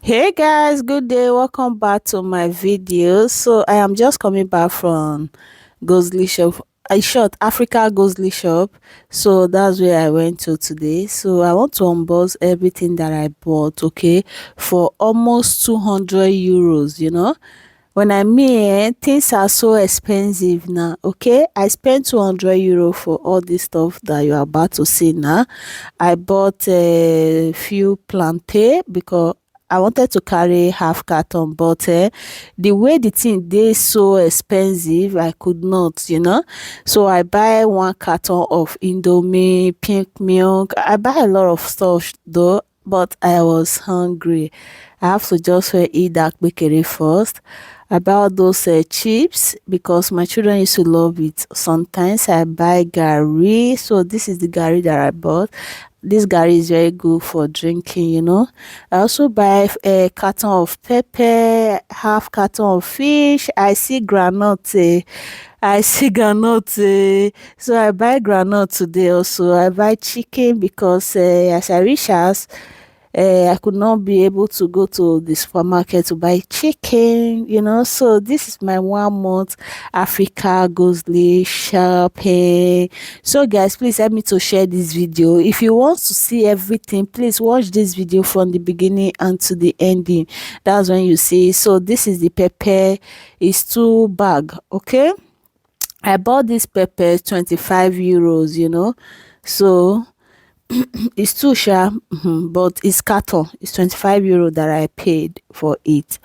Hey guys, good day. Welcome back to my video. So I am just coming back from Gozli shop. I shot Africa Gozli shop. So that's where I went to today. So I want to unbox everything that I bought, okay, for almost 200 euros, When I mean things are so expensive now, okay? I spent 200 euro for all this stuff that you are about to see now. I bought a few plantain because I wanted to carry half carton, but the way the thing dey so expensive, I could not, So I buy one carton of Indomie, pink milk. I buy a lot of stuff though, but I was hungry. I have to just eat that bakery first. I buy all those chips because my children used to love it. Sometimes I buy garri. So this is the garri that I bought. This garri is very good for drinking. I also buy a carton of pepper, half carton of fish. I see groundnut. I see groundnut. So I buy groundnut today also. I buy chicken because as I reach house, I could not be able to go to the supermarket to buy chicken. So this is my 1 month Africa Gozli shopping. So guys, please help me to share this video. If you want to see everything, please watch this video from the beginning and to the ending. That's when you see. So this is the pepper. It's 2 bag, okay? I bought this pepper 25 euros. So it's too sharp, but it's carton. It's 25 euro that I paid for it.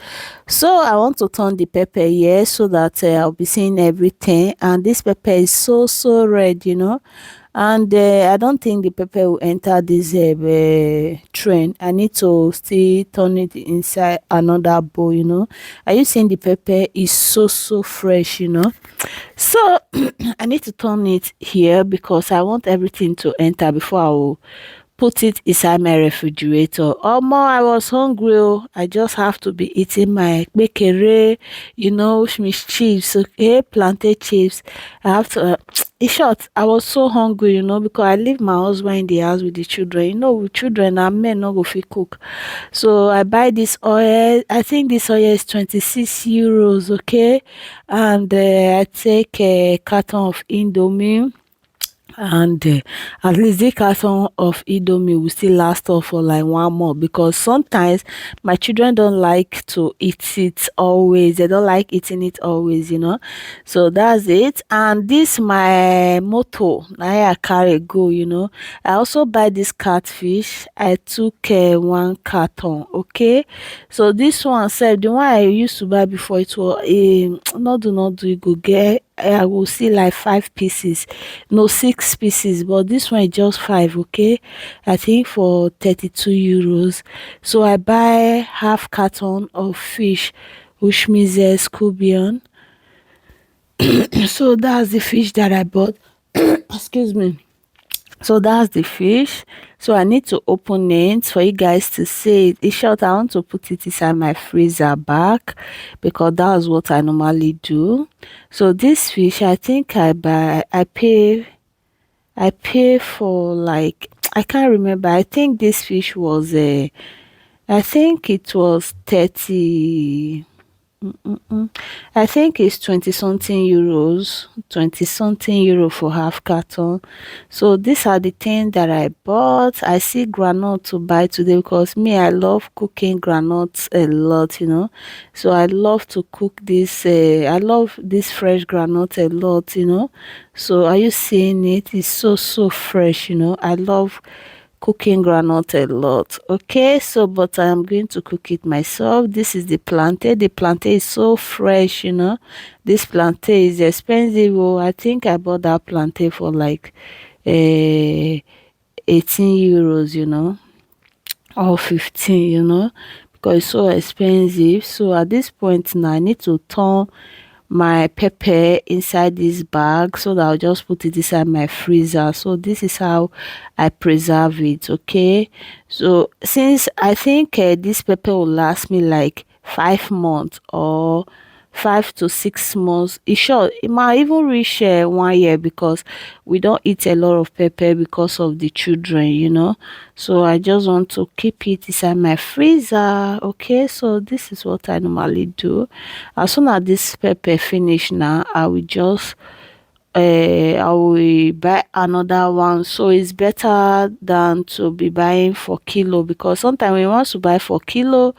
So I want to turn the pepper here so that I'll be seeing everything. And this pepper is so red. And I don't think the pepper will enter this train. I need to still turn it inside another bowl. Are you seeing the pepper is so fresh? So I need to turn it here because I want everything to enter before I will put it inside my refrigerator. Omo, I was hungry. I just have to be eating my bekere, which means chips, okay, plantain chips. I have to. In short, I was so hungry, because I leave my husband in the house with the children. With children and men no go fit cook. So I buy this oil. I think this oil is 26 euros, okay? And I take a carton of Indomie, and at least the carton of Indomie will still last us for like 1 month, because sometimes my children don't like to eat it always. They don't like eating it always. So that's it. And this my motto now I carry go. I also buy this catfish. I took one carton, okay? So this one said the one I used to buy before, it was not do you go get, I will see like 5 pieces, no 6 pieces, but this one is just 5, okay? I think for 32 euros. So I buy half carton of fish, which means scubion. So that's the fish that I bought. Excuse me. So that's the fish. So I need to open it for you guys to see it. In short, I want to put it inside my freezer back because that's what I normally do. So this fish, I think I pay for like, I can't remember. I think this fish was I think it was 30. I think it's 20 something euros, 20 something euro for half carton. So these are the things that I bought. I see granite to buy today because me, I love cooking granules a lot. So I love to cook this. I love this fresh granite a lot. So are you seeing it? It's so fresh. I love cooking groundnut a lot. Okay, so but I am going to cook it myself. This is the plantain. The plantain is so fresh. This plantain is expensive. Oh, I think I bought that plantain for like 18 euros, or 15, because it's so expensive. So at this point now I need to turn my pepper inside this bag so that I'll just put it inside my freezer. So this is how I preserve it, okay? So since I think this pepper will last me like 5 months or 5 to 6 months. E sure it might even reach 1 year, because we don't eat a lot of pepper because of the children, so I just want to keep it inside my freezer. Okay, so this is what I normally do. As soon as this pepper finish now, I will buy another one. So it's better than to be buying for kilo, because sometimes when you want to buy for kilo,